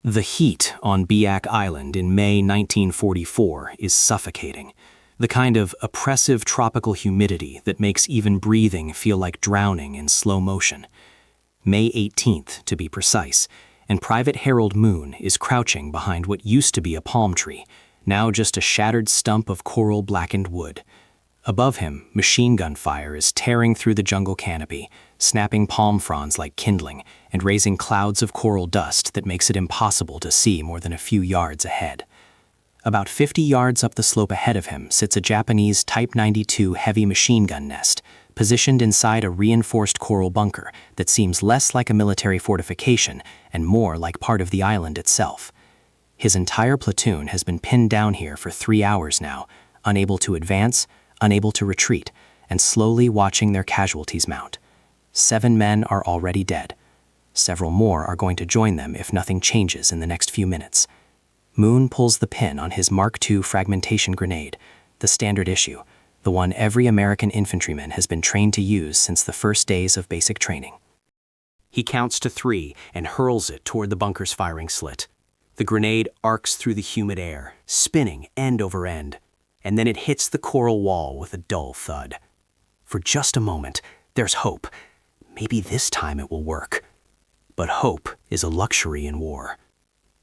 The heat on Biak Island in May 1944 is suffocating, the kind of oppressive tropical humidity that makes even breathing feel like drowning in slow motion. May 18th, to be precise, and Private Harold Moon is crouching behind what used to be a palm tree, now just a shattered stump of coral-blackened wood. Above him, machine gun fire is tearing through the jungle canopy, snapping palm fronds like kindling, and raising clouds of coral dust that makes it impossible to see more than a few yards ahead. About 50 yards up the slope ahead of him sits a Japanese Type 92 heavy machine gun nest, positioned inside a reinforced coral bunker that seems less like a military fortification and more like part of the island itself. His entire platoon has been pinned down here for 3 hours now, unable to advance, unable to retreat, and slowly watching their casualties mount. 7 men are already dead. Several more are going to join them if nothing changes in the next few minutes. Moon pulls the pin on his Mark II fragmentation grenade, the standard issue, the one every American infantryman has been trained to use since the first days of basic training. He counts to 3 and hurls it toward the bunker's firing slit. The grenade arcs through the humid air, spinning end over end, and then it hits the coral wall with a dull thud. For just a moment, there's hope. Maybe this time it will work. But hope is a luxury in war.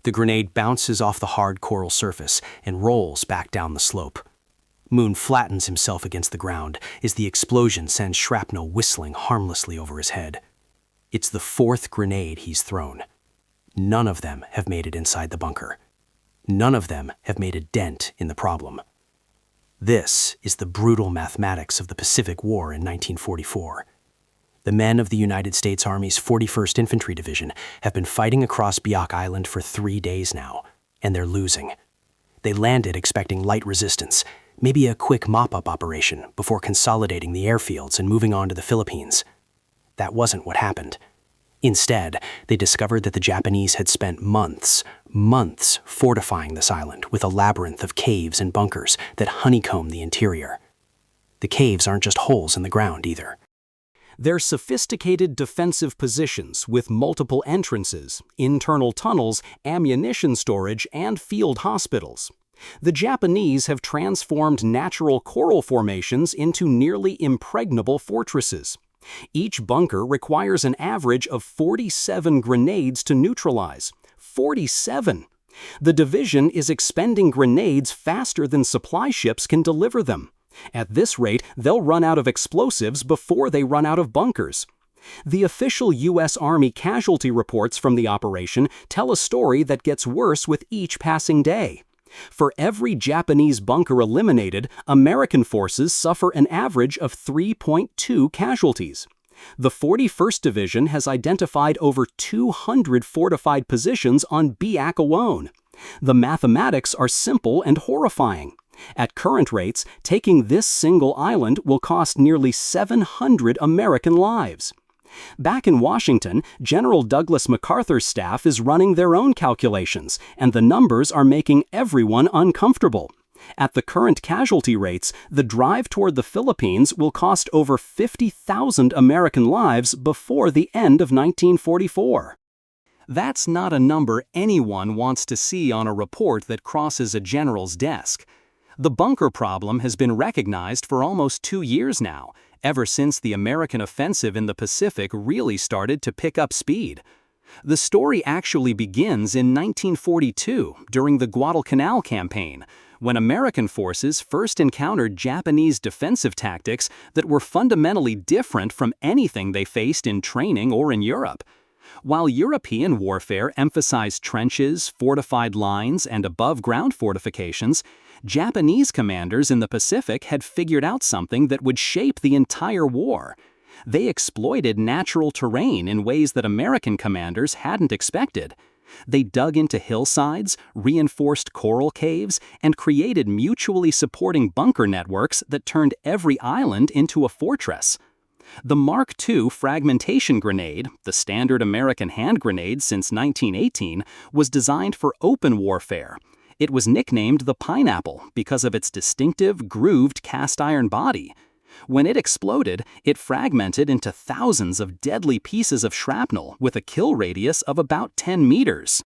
The grenade bounces off the hard coral surface and rolls back down the slope. Moon flattens himself against the ground as the explosion sends shrapnel whistling harmlessly over his head. It's the 4th grenade he's thrown. None of them have made it inside the bunker. None of them have made a dent in the problem. This is the brutal mathematics of the Pacific War in 1944. The men of the United States Army's 41st Infantry Division have been fighting across Biak Island for 3 days now, and they're losing. They landed expecting light resistance, maybe a quick mop-up operation before consolidating the airfields and moving on to the Philippines. That wasn't what happened. Instead, they discovered that the Japanese had spent months fortifying this island with a labyrinth of caves and bunkers that honeycomb the interior. The caves aren't just holes in the ground either. They're sophisticated defensive positions with multiple entrances, internal tunnels, ammunition storage, and field hospitals. The Japanese have transformed natural coral formations into nearly impregnable fortresses. Each bunker requires an average of 47 grenades to neutralize. 47! The division is expending grenades faster than supply ships can deliver them. At this rate, they'll run out of explosives before they run out of bunkers. The official U.S. Army casualty reports from the operation tell a story that gets worse with each passing day. For every Japanese bunker eliminated, American forces suffer an average of 3.2 casualties. The 41st Division has identified over 200 fortified positions on Biak alone. The mathematics are simple and horrifying. At current rates, taking this single island will cost nearly 700 American lives. Back in Washington, General Douglas MacArthur's staff is running their own calculations, and the numbers are making everyone uncomfortable. At the current casualty rates, the drive toward the Philippines will cost over 50,000 American lives before the end of 1944. That's not a number anyone wants to see on a report that crosses a general's desk. The bunker problem has been recognized for almost 2 years now, ever since the American offensive in the Pacific really started to pick up speed. The story actually begins in 1942 during the Guadalcanal campaign, when American forces first encountered Japanese defensive tactics that were fundamentally different from anything they faced in training or in Europe. While European warfare emphasized trenches, fortified lines, and above-ground fortifications, Japanese commanders in the Pacific had figured out something that would shape the entire war. They exploited natural terrain in ways that American commanders hadn't expected. They dug into hillsides, reinforced coral caves, and created mutually supporting bunker networks that turned every island into a fortress. The Mark II fragmentation grenade, the standard American hand grenade since 1918, was designed for open warfare. It was nicknamed the Pineapple because of its distinctive, grooved cast-iron body. When it exploded, it fragmented into thousands of deadly pieces of shrapnel with a kill radius of about 10 meters.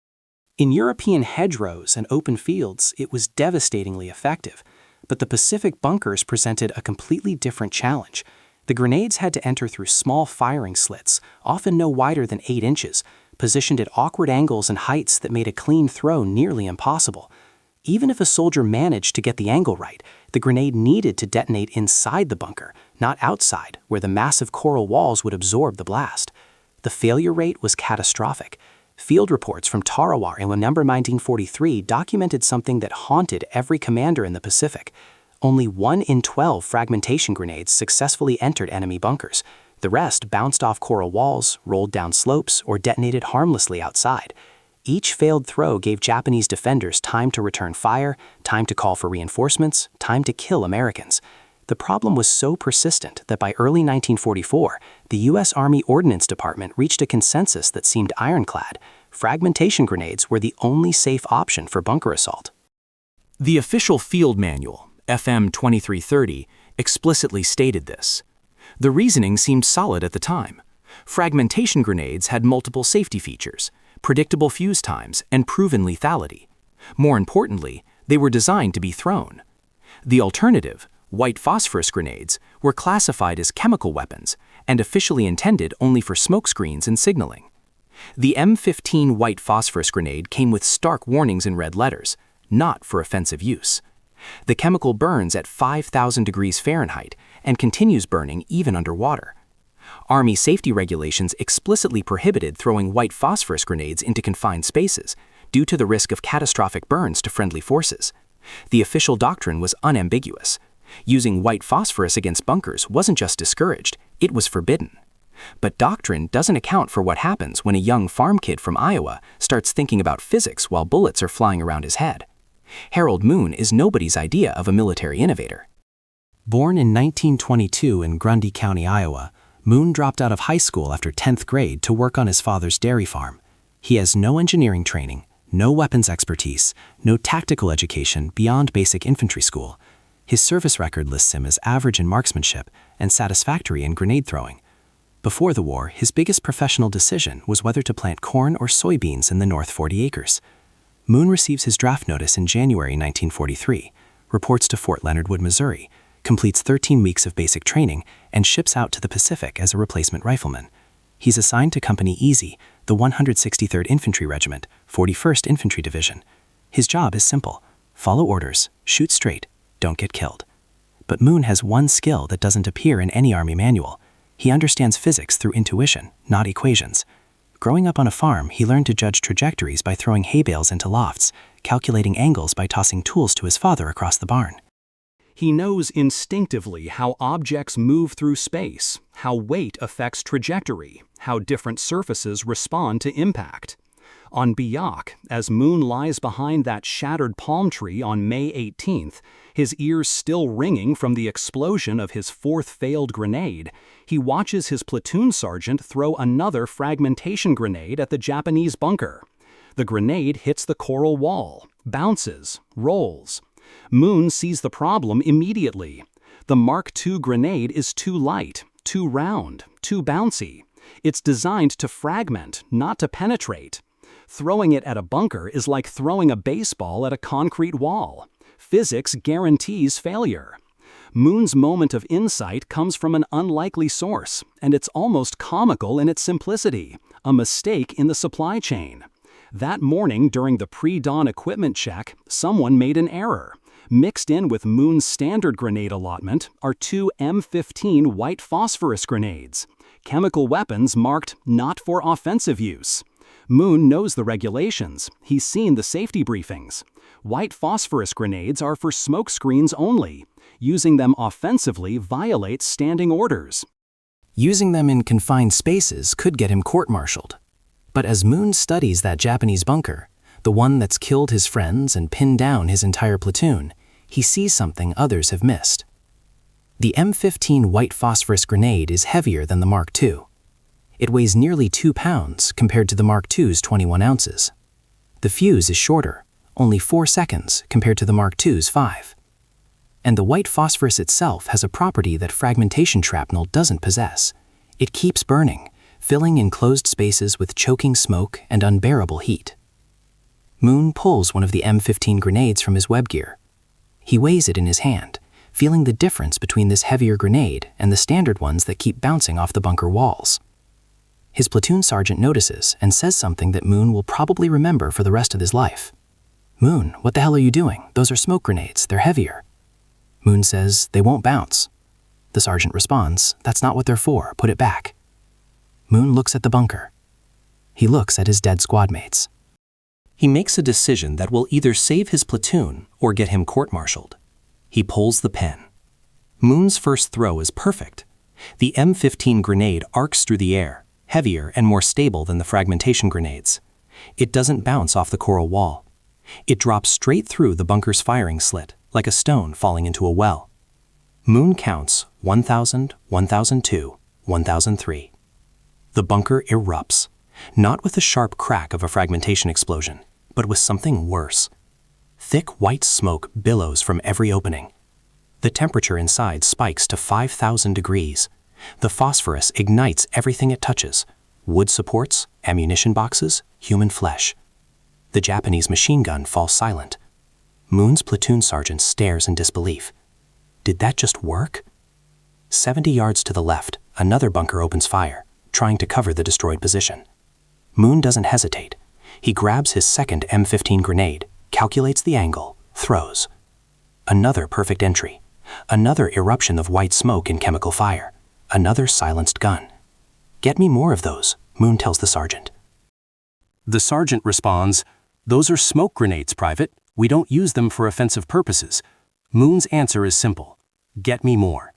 In European hedgerows and open fields, it was devastatingly effective. But the Pacific bunkers presented a completely different challenge. The grenades had to enter through small firing slits, often no wider than 8 inches, positioned at awkward angles and heights that made a clean throw nearly impossible. Even if a soldier managed to get the angle right, the grenade needed to detonate inside the bunker, not outside, where the massive coral walls would absorb the blast. The failure rate was catastrophic. Field reports from Tarawa in November 1943 documented something that haunted every commander in the Pacific. Only 1 in 12 fragmentation grenades successfully entered enemy bunkers. The rest bounced off coral walls, rolled down slopes, or detonated harmlessly outside. Each failed throw gave Japanese defenders time to return fire, time to call for reinforcements, time to kill Americans. The problem was so persistent that by early 1944, the U.S. Army Ordnance Department reached a consensus that seemed ironclad. Fragmentation grenades were the only safe option for bunker assault. The official field manual, FM 2330, explicitly stated this. The reasoning seemed solid at the time. Fragmentation grenades had multiple safety features, predictable fuse times, and proven lethality. More importantly, they were designed to be thrown. The alternative, white phosphorus grenades, were classified as chemical weapons and officially intended only for smokescreens and signaling. The M15 white phosphorus grenade came with stark warnings in red letters, not for offensive use. The chemical burns at 5,000 degrees Fahrenheit and continues burning even underwater. Army safety regulations explicitly prohibited throwing white phosphorus grenades into confined spaces due to the risk of catastrophic burns to friendly forces. The official doctrine was unambiguous. Using white phosphorus against bunkers wasn't just discouraged, it was forbidden. But doctrine doesn't account for what happens when a young farm kid from Iowa starts thinking about physics while bullets are flying around his head. Harold Moon is nobody's idea of a military innovator. Born in 1922 in Grundy County, Iowa, Moon dropped out of high school after 10th grade to work on his father's dairy farm. He has no engineering training, no weapons expertise, no tactical education beyond basic infantry school. His service record lists him as average in marksmanship and satisfactory in grenade throwing. Before the war, his biggest professional decision was whether to plant corn or soybeans in the North 40 acres. Moon receives his draft notice in January 1943, reports to Fort Leonard Wood, Missouri, completes 13 weeks of basic training, and ships out to the Pacific as a replacement rifleman. He's assigned to Company Easy, the 163rd Infantry Regiment, 41st Infantry Division. His job is simple: follow orders, shoot straight, don't get killed. But Moon has one skill that doesn't appear in any Army manual. He understands physics through intuition, not equations. Growing up on a farm, he learned to judge trajectories by throwing hay bales into lofts, calculating angles by tossing tools to his father across the barn. He knows instinctively how objects move through space, how weight affects trajectory, how different surfaces respond to impact. On Biak, as Moon lies behind that shattered palm tree on May 18th, his ears still ringing from the explosion of his 4th failed grenade, he watches his platoon sergeant throw another fragmentation grenade at the Japanese bunker. The grenade hits the coral wall, bounces, rolls. Moon sees the problem immediately. The Mark II grenade is too light, too round, too bouncy. It's designed to fragment, not to penetrate. Throwing it at a bunker is like throwing a baseball at a concrete wall. Physics guarantees failure. Moon's moment of insight comes from an unlikely source, and it's almost comical in its simplicity: a mistake in the supply chain. That morning during the pre-dawn equipment check, someone made an error. Mixed in with Moon's standard grenade allotment are 2 M15 white phosphorus grenades, chemical weapons marked not for offensive use. Moon knows the regulations. He's seen the safety briefings. White phosphorus grenades are for smoke screens only. Using them offensively violates standing orders. Using them in confined spaces could get him court-martialed. But as Moon studies that Japanese bunker, the one that's killed his friends and pinned down his entire platoon, he sees something others have missed. The M15 white phosphorus grenade is heavier than the Mark II. It weighs nearly 2 pounds compared to the Mark II's 21 ounces. The fuse is shorter, only 4 seconds compared to the Mark II's 5. And the white phosphorus itself has a property that fragmentation shrapnel doesn't possess. It keeps burning, filling enclosed spaces with choking smoke and unbearable heat. Moon pulls one of the M15 grenades from his web gear. He weighs it in his hand, feeling the difference between this heavier grenade and the standard ones that keep bouncing off the bunker walls. His platoon sergeant notices and says something that Moon will probably remember for the rest of his life. "Moon, what the hell are you doing? Those are smoke grenades, they're heavier." Moon says, "They won't bounce." The sergeant responds, "That's not what they're for, put it back." Moon looks at the bunker. He looks at his dead squad mates. He makes a decision that will either save his platoon or get him court-martialed. He pulls the pin. Moon's first throw is perfect. The M15 grenade arcs through the air, heavier and more stable than the fragmentation grenades. It doesn't bounce off the coral wall. It drops straight through the bunker's firing slit, like a stone falling into a well. Moon counts 1,000, 1,002, 1,003. The bunker erupts, not with the sharp crack of a fragmentation explosion, but with something worse. Thick white smoke billows from every opening. The temperature inside spikes to 5,000 degrees. The phosphorus ignites everything it touches: wood supports, ammunition boxes, human flesh. The Japanese machine gun falls silent. Moon's platoon sergeant stares in disbelief. Did that just work? 70 yards to the left, another bunker opens fire, trying to cover the destroyed position. Moon doesn't hesitate. He grabs his second M15 grenade, calculates the angle, throws. Another perfect entry. Another eruption of white smoke and chemical fire. Another silenced gun. "Get me more of those," Moon tells the sergeant. The sergeant responds, "Those are smoke grenades, Private. We don't use them for offensive purposes." Moon's answer is simple: "Get me more."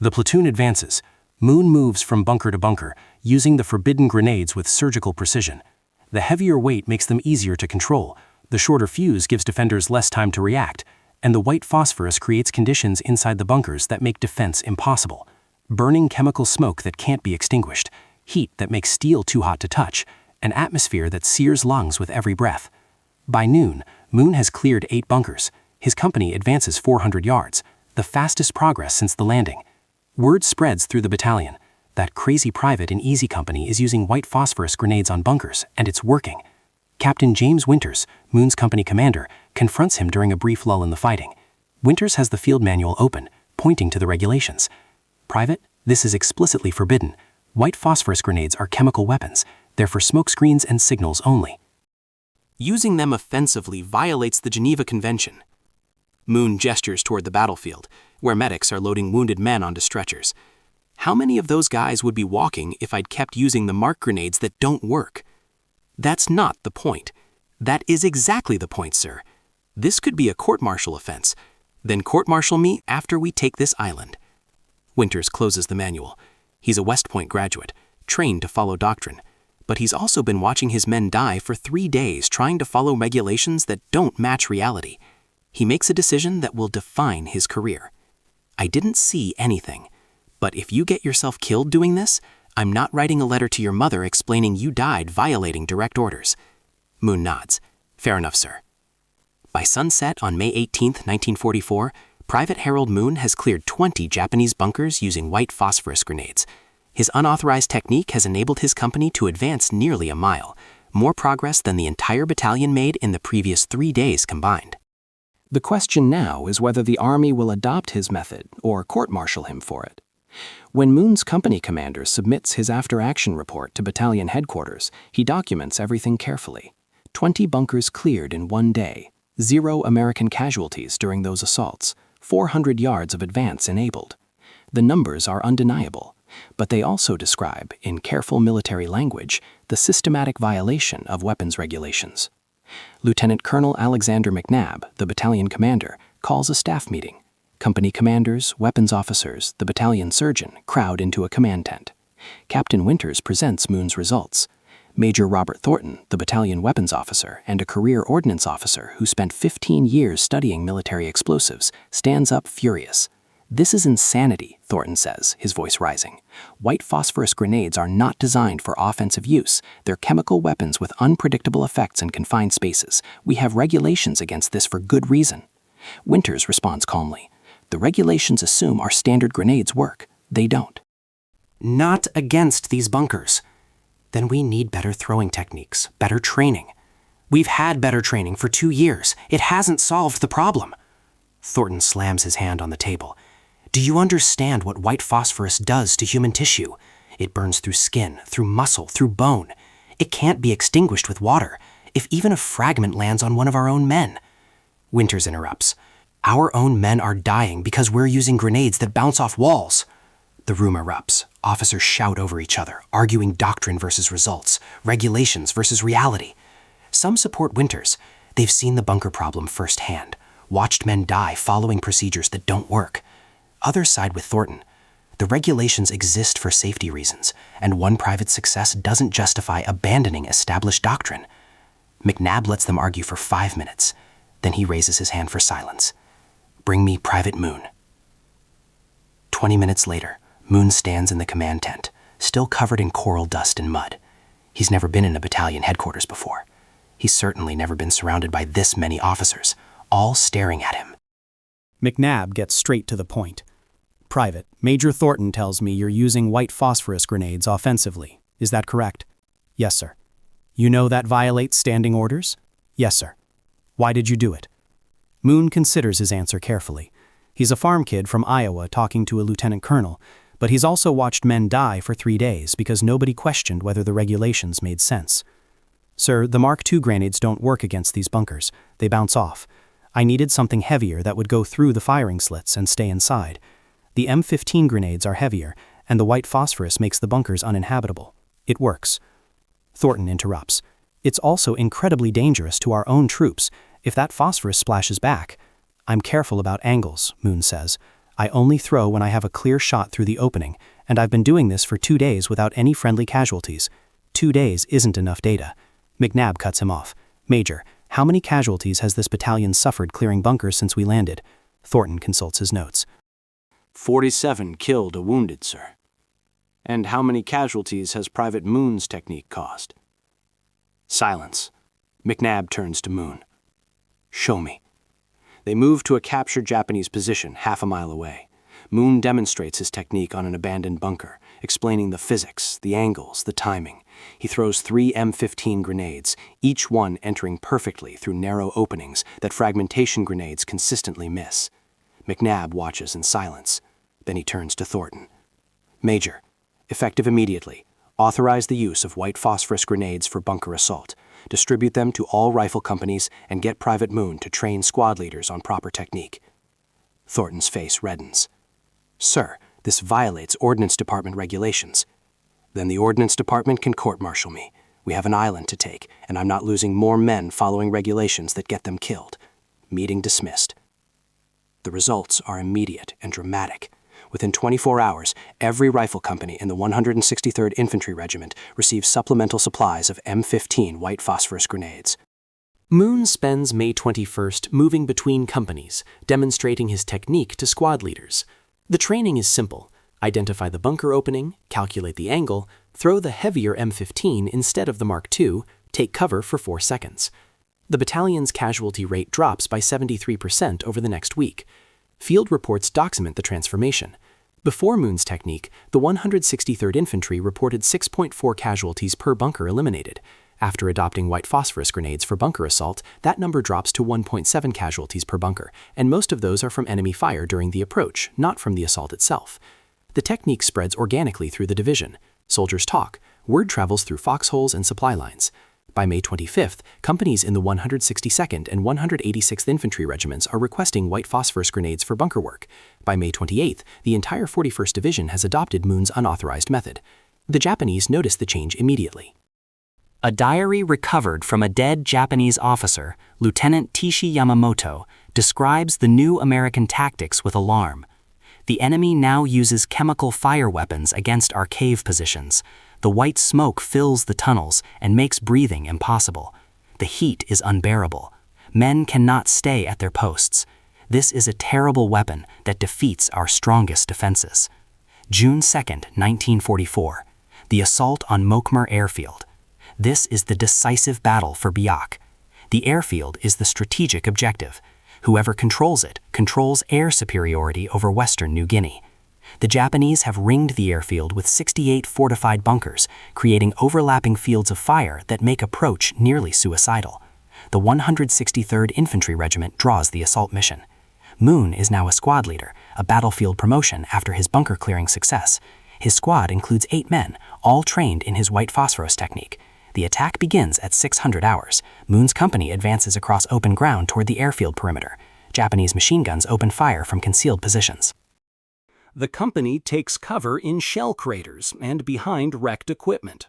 The platoon advances. Moon moves from bunker to bunker, using the forbidden grenades with surgical precision. The heavier weight makes them easier to control, the shorter fuse gives defenders less time to react, and the white phosphorus creates conditions inside the bunkers that make defense impossible. Burning chemical smoke that can't be extinguished, heat that makes steel too hot to touch, an atmosphere that sears lungs with every breath. By noon, Moon has cleared 8 bunkers. His company advances 400 yards, the fastest progress since the landing. Word spreads through the battalion. That crazy private in Easy Company is using white phosphorus grenades on bunkers, and it's working. Captain James Winters, Moon's company commander, confronts him during a brief lull in the fighting. Winters has the field manual open, pointing to the regulations. "Private, this is explicitly forbidden. White phosphorus grenades are chemical weapons. They're for smoke screens and signals only. Using them offensively violates the Geneva Convention." Moon gestures toward the battlefield, where medics are loading wounded men onto stretchers. "How many of those guys would be walking if I'd kept using the mark grenades that don't work?" "That's not the point." "That is exactly the point, sir. This could be a court-martial offense. Then court-martial me after we take this island." Winters closes the manual. He's a West Point graduate, trained to follow doctrine. But he's also been watching his men die for 3 days trying to follow regulations that don't match reality. He makes a decision that will define his career. "I didn't see anything. But if you get yourself killed doing this, I'm not writing a letter to your mother explaining you died violating direct orders." Moon nods. "Fair enough, sir." By sunset on May 18, 1944, Private Harold Moon has cleared 20 Japanese bunkers using white phosphorus grenades. His unauthorized technique has enabled his company to advance nearly a mile, more progress than the entire battalion made in the previous 3 days combined. The question now is whether the Army will adopt his method or court-martial him for it. When Moon's company commander submits his after-action report to battalion headquarters, he documents everything carefully. 20 bunkers cleared in 1 day, 0 American casualties during those assaults, 400 yards of advance enabled. The numbers are undeniable, but they also describe, in careful military language, the systematic violation of weapons regulations. Lieutenant Colonel Alexander McNabb, the battalion commander, calls a staff meeting. Company commanders, weapons officers, the battalion surgeon crowd into a command tent. Captain Winters presents Moon's results. Major Robert Thornton, the battalion weapons officer and a career ordnance officer who spent 15 years studying military explosives, stands up furious. "This is insanity," Thornton says, his voice rising. "White phosphorus grenades are not designed for offensive use. They're chemical weapons with unpredictable effects in confined spaces. We have regulations against this for good reason." Winters responds calmly. "The regulations assume our standard grenades work. They don't." "Not against these bunkers." "Then we need better throwing techniques, better training." We've had better training for 2 years. It hasn't solved the problem. Thornton slams his hand on the table. Do you understand what white phosphorus does to human tissue? It burns through skin, through muscle, through bone. It can't be extinguished with water, if even a fragment lands on one of our own men. Winters interrupts. Our own men are dying because we're using grenades that bounce off walls. The room erupts. Officers shout over each other, arguing doctrine versus results, regulations versus reality. Some support Winters. They've seen the bunker problem firsthand, watched men die following procedures that don't work. Others side with Thornton. The regulations exist for safety reasons, and one private success doesn't justify abandoning established doctrine. McNabb lets them argue for 5 minutes. Then he raises his hand for silence. Bring me Private Moon. 20 minutes later, Moon stands in the command tent, still covered in coral dust and mud. He's never been in a battalion headquarters before. He's certainly never been surrounded by this many officers, all staring at him. McNabb gets straight to the point. Private, Major Thornton tells me you're using white phosphorus grenades offensively. Is that correct? Yes, sir. You know that violates standing orders? Yes, sir. Why did you do it? Moon considers his answer carefully. He's a farm kid from Iowa talking to a lieutenant colonel, but he's also watched men die for 3 days because nobody questioned whether the regulations made sense. Sir, the Mark II grenades don't work against these bunkers. They bounce off. I needed something heavier that would go through the firing slits and stay inside. The M15 grenades are heavier, and the white phosphorus makes the bunkers uninhabitable. It works. Thornton interrupts. It's also incredibly dangerous to our own troops if that phosphorus splashes back. I'm careful about angles, Moon says. I only throw when I have a clear shot through the opening, and I've been doing this for 2 days without any friendly casualties. 2 days isn't enough data. McNabb cuts him off. Major, how many casualties has this battalion suffered clearing bunkers since we landed? Thornton consults his notes. 47 killed or wounded, sir. And how many casualties has Private Moon's technique caused? Silence. McNabb turns to Moon. Show me. They move to a captured Japanese position half a mile away. Moon demonstrates his technique on an abandoned bunker, explaining the physics, the angles, the timing. He throws 3 M15 grenades, each one entering perfectly through narrow openings that fragmentation grenades consistently miss. McNabb watches in silence. Then he turns to Thornton. Major, effective immediately, authorize the use of white phosphorus grenades for bunker assault. Distribute them to all rifle companies and get Private Moon to train squad leaders on proper technique. Thornton's face reddens. Sir, this violates Ordnance Department regulations. Then the Ordnance Department can court-martial me. We have an island to take, and I'm not losing more men following regulations that get them killed. Meeting dismissed. The results are immediate and dramatic. Within 24 hours, every rifle company in the 163rd Infantry Regiment receives supplemental supplies of M15 white phosphorus grenades. Moon spends May 21st moving between companies, demonstrating his technique to squad leaders. The training is simple. Identify the bunker opening, calculate the angle, throw the heavier M15 instead of the Mark II, take cover for 4 seconds. The battalion's casualty rate drops by 73% over the next week. Field reports document the transformation. Before Moon's technique, the 163rd Infantry reported 6.4 casualties per bunker eliminated. After adopting white phosphorus grenades for bunker assault, that number drops to 1.7 casualties per bunker, and most of those are from enemy fire during the approach, not from the assault itself. The technique spreads organically through the division. Soldiers talk. Word travels through foxholes and supply lines. By May 25th, companies in the 162nd and 186th Infantry Regiments are requesting white phosphorus grenades for bunker work. By May 28th, the entire 41st Division has adopted Moon's unauthorized method. The Japanese notice the change immediately. A diary recovered from a dead Japanese officer, Lieutenant Tishi Yamamoto, describes the new American tactics with alarm. The enemy now uses chemical fire weapons against our cave positions. The white smoke fills the tunnels and makes breathing impossible. The heat is unbearable. Men cannot stay at their posts. This is a terrible weapon that defeats our strongest defenses. June 2nd, 1944. The assault on Mokmar Airfield. This is the decisive battle for Biak. The airfield is the strategic objective. Whoever controls it controls air superiority over Western New Guinea. The Japanese have ringed the airfield with 68 fortified bunkers, creating overlapping fields of fire that make approach nearly suicidal. The 163rd Infantry Regiment draws the assault mission. Moon is now a squad leader, a battlefield promotion after his bunker-clearing success. His squad includes 8 men, all trained in his white phosphorus technique. The attack begins at 600 hours. Moon's company advances across open ground toward the airfield perimeter. Japanese machine guns open fire from concealed positions. The company takes cover in shell craters and behind wrecked equipment.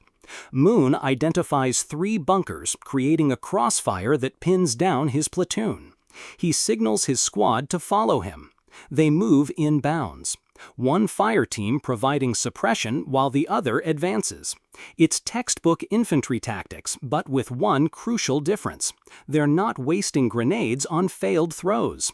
Moon identifies 3 bunkers, creating a crossfire that pins down his platoon. He signals his squad to follow him. They move in bounds. One fire team providing suppression while the other advances. It's textbook infantry tactics, but with one crucial difference. They're not wasting grenades on failed throws.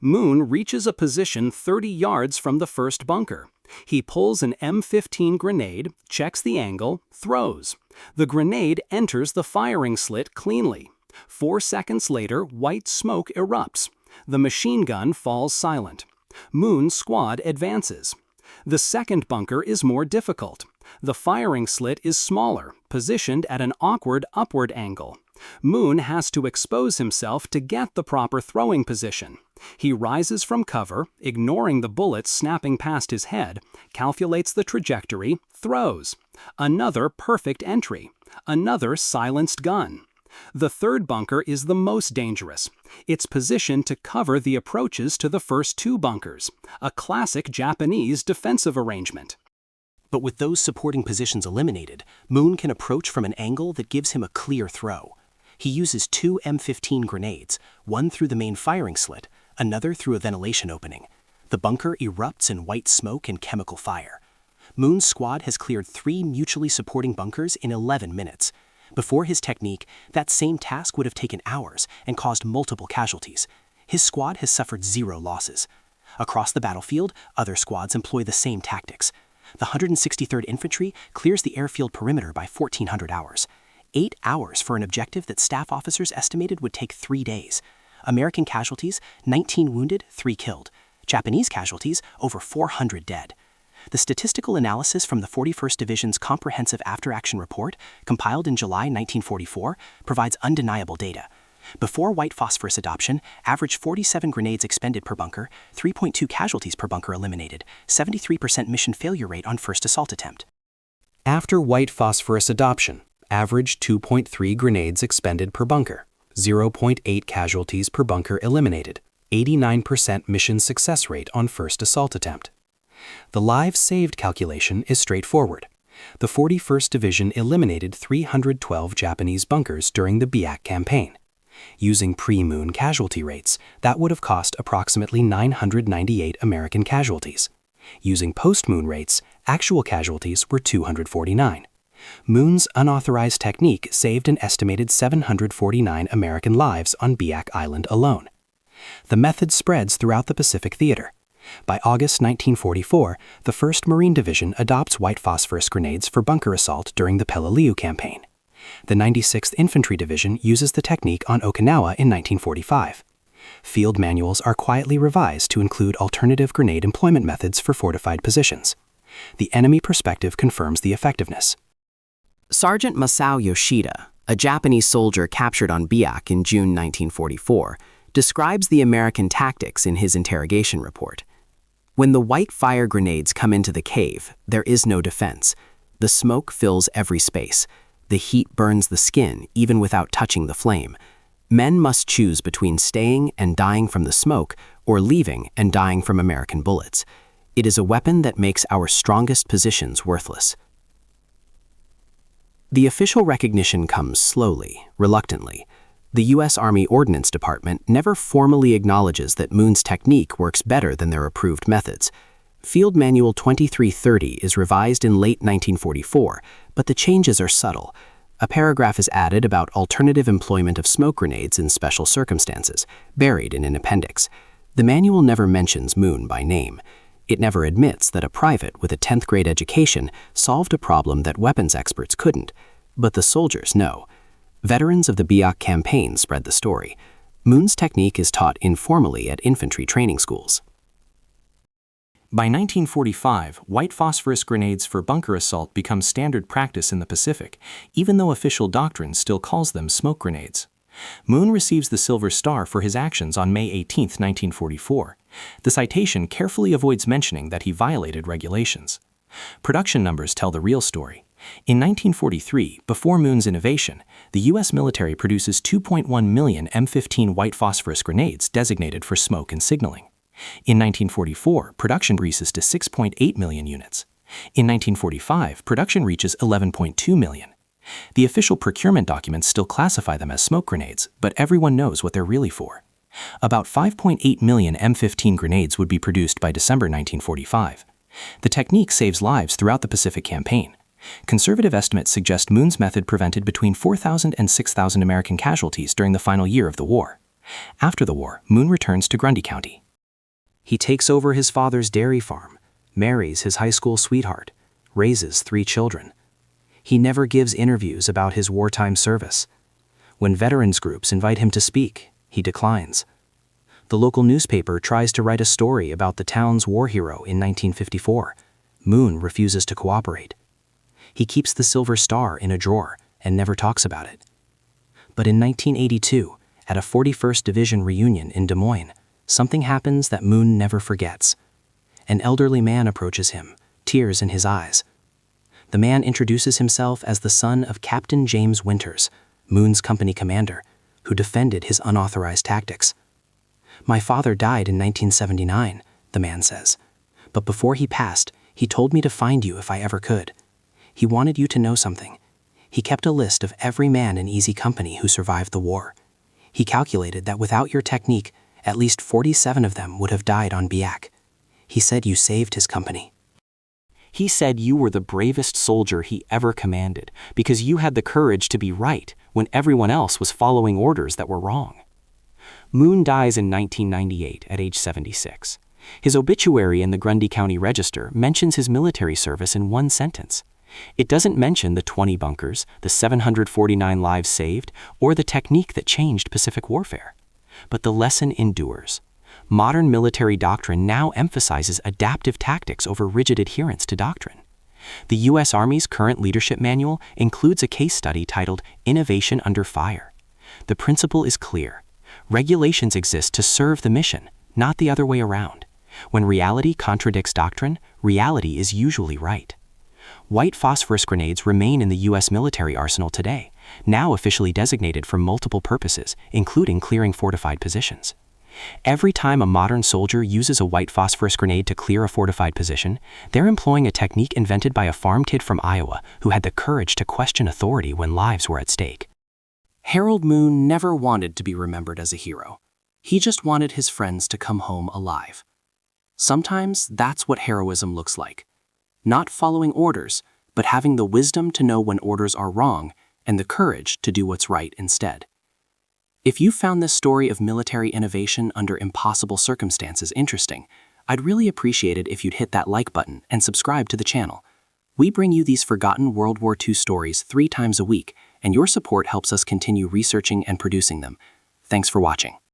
Moon reaches a position 30 yards from the first bunker. He pulls an M15 grenade, checks the angle, throws. The grenade enters the firing slit cleanly. 4 seconds later, white smoke erupts. The machine gun falls silent. Moon's squad advances. The second bunker is more difficult. The firing slit is smaller, positioned at an awkward upward angle. Moon has to expose himself to get the proper throwing position. He rises from cover, ignoring the bullets snapping past his head, calculates the trajectory, throws. Another perfect entry. Another silenced gun. The third bunker is the most dangerous. It's positioned to cover the approaches to the first 2 bunkers, a classic Japanese defensive arrangement. But with those supporting positions eliminated, Moon can approach from an angle that gives him a clear throw. He uses 2 M15 grenades, one through the main firing slit, another through a ventilation opening. The bunker erupts in white smoke and chemical fire. Moon's squad has cleared 3 mutually supporting bunkers in 11 minutes. Before his technique, that same task would have taken hours and caused multiple casualties. His squad has suffered 0 losses. Across the battlefield, other squads employ the same tactics. The 163rd Infantry clears the airfield perimeter by 1,400 hours. 8 hours for an objective that staff officers estimated would take 3 days. American casualties, 19 wounded, 3 killed. Japanese casualties, over 400 dead. The statistical analysis from the 41st Division's Comprehensive After-Action Report, compiled in July 1944, provides undeniable data. Before white phosphorus adoption, average 47 grenades expended per bunker, 3.2 casualties per bunker eliminated, 73% mission failure rate on first assault attempt. After white phosphorus adoption, average 2.3 grenades expended per bunker, 0.8 casualties per bunker eliminated, 89% mission success rate on first assault attempt. The lives saved calculation is straightforward. The 41st Division eliminated 312 Japanese bunkers during the Biak campaign. Using pre-Moon casualty rates, that would have cost approximately 998 American casualties. Using post-Moon rates, actual casualties were 249. Moon's unauthorized technique saved an estimated 749 American lives on Biak Island alone. The method spreads throughout the Pacific Theater. By August 1944, the 1st Marine Division adopts white phosphorus grenades for bunker assault during the Peleliu campaign. The 96th Infantry Division uses the technique on Okinawa in 1945. Field manuals are quietly revised to include alternative grenade employment methods for fortified positions. The enemy perspective confirms the effectiveness. Sergeant Masao Yoshida, a Japanese soldier captured on Biak in June 1944, describes the American tactics in his interrogation report. When the white fire grenades come into the cave, there is no defense. The smoke fills every space. The heat burns the skin even without touching the flame. Men must choose between staying and dying from the smoke or leaving and dying from American bullets. It is a weapon that makes our strongest positions worthless. The official recognition comes slowly, reluctantly. The U.S. Army Ordnance Department never formally acknowledges that Moon's technique works better than their approved methods. Field Manual 2330 is revised in late 1944, but the changes are subtle. A paragraph is added about alternative employment of smoke grenades in special circumstances, buried in an appendix. The manual never mentions Moon by name. It never admits that a private with a 10th grade education solved a problem that weapons experts couldn't. But the soldiers know. Veterans of the Biak campaign spread the story. Moon's technique is taught informally at infantry training schools. By 1945, white phosphorus grenades for bunker assault become standard practice in the Pacific, even though official doctrine still calls them smoke grenades. Moon receives the Silver Star for his actions on May 18, 1944. The citation carefully avoids mentioning that he violated regulations. Production numbers tell the real story. In 1943, before Moon's innovation, the U.S. military produces 2.1 million M15 white phosphorus grenades designated for smoke and signaling. In 1944, production increases to 6.8 million units. In 1945, production reaches 11.2 million. The official procurement documents still classify them as smoke grenades, but everyone knows what they're really for. About 5.8 million M15 grenades would be produced by December 1945. The technique saves lives throughout the Pacific Campaign. Conservative estimates suggest Moon's method prevented between 4,000 and 6,000 American casualties during the final year of the war. After the war, Moon returns to Grundy County. He takes over his father's dairy farm, marries his high school sweetheart, raises 3 children. He never gives interviews about his wartime service. When veterans groups invite him to speak, he declines. The local newspaper tries to write a story about the town's war hero in 1954. Moon refuses to cooperate. He keeps the Silver Star in a drawer and never talks about it. But in 1982, at a 41st Division reunion in Des Moines, something happens that Moon never forgets. An elderly man approaches him, tears in his eyes. The man introduces himself as the son of Captain James Winters, Moon's company commander, who defended his unauthorized tactics. "My father died in 1979, the man says. But before he passed, he told me to find you if I ever could. He wanted you to know something. He kept a list of every man in Easy Company who survived the war. He calculated that without your technique, at least 47 of them would have died on Biak. He said you saved his company." He said you were the bravest soldier he ever commanded because you had the courage to be right when everyone else was following orders that were wrong. Moon dies in 1998 at age 76. His obituary in the Grundy County Register mentions his military service in one sentence. It doesn't mention the 20 bunkers, the 749 lives saved, or the technique that changed Pacific warfare. But the lesson endures. Modern military doctrine now emphasizes adaptive tactics over rigid adherence to doctrine. The U.S. Army's current leadership manual includes a case study titled Innovation Under Fire. The principle is clear. Regulations exist to serve the mission, not the other way around. When reality contradicts doctrine, reality is usually right. White phosphorus grenades remain in the U.S. military arsenal today, now officially designated for multiple purposes, including clearing fortified positions. Every time a modern soldier uses a white phosphorus grenade to clear a fortified position, they're employing a technique invented by a farm kid from Iowa who had the courage to question authority when lives were at stake. Harold Moon never wanted to be remembered as a hero. He just wanted his friends to come home alive. Sometimes that's what heroism looks like. Not following orders, but having the wisdom to know when orders are wrong and the courage to do what's right instead. If you found this story of military innovation under impossible circumstances interesting, I'd really appreciate it if you'd hit that like button and subscribe to the channel. We bring you these forgotten World War II stories 3 times a week, and your support helps us continue researching and producing them. Thanks for watching.